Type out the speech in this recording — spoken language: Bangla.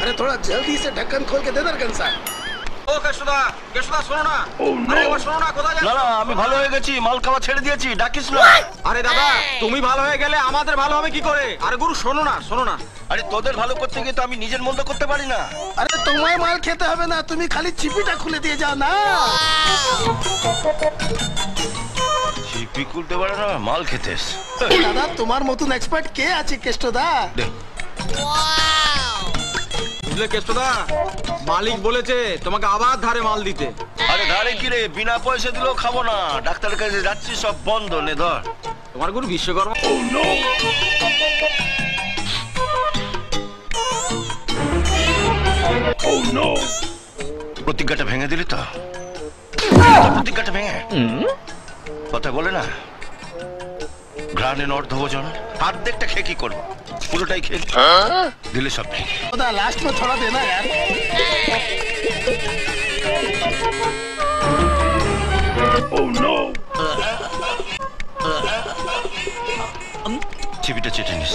अरे थोड़ा जल्दी से ढक्कन खोल के दे दर्कन सा। ও কেষ্টদা, কেষ্টদা শোনো না। আরে একবার শোনো না, কোথায় যাচ্ছ? না না, আমি ভালো হয়ে গেছি, মাল খাওয়া ছেড়ে দিয়েছি, ডাকিস না। আরে দাদা, তুমি ভালো হয়ে গেলে আমাদের ভালো হবে কি করে? আরে গুরু শোনো না, শোনো না। আরে তোদের ভালো করতে গিয়ে তো আমি নিজের মন্দ করতে পারি না। अरे तुम्हें माल खेते হবে না, তুমি খালি চিপিটা খুলে দিয়ে যাও না। চিপি খুলতে পারে না, মাল খেতেস। দাদা তোমার মতন এক্সপার্ট কে আছে কেষ্টদা? দে। বুঝলে কেষ্টদা, মালিক বলেছে তোমাকে আবার ধারে মাল দিতে। আরে ধারে কি রে, বিনা পয়সা দিলেও খাবো না, ডাক্তারের কাছে যাচ্ছি, সব বন্ধ, নে ধর। তোমার গুরু বিশ্বকর্মা। প্রতিজ্ঞাটা ভেঙে দিলি তো? প্রতিজ্ঞাটা ভেঙে কথা বলে না, ঘ্রাণে অর্ধভোজন, অর্ধেকটা খেয়ে কি করবো, পুরোটাই খেয়ে দিলে সব ভেঙে। खुदा लास्ट में थोड़ा देना यार। চিবিটা চেটে নিস।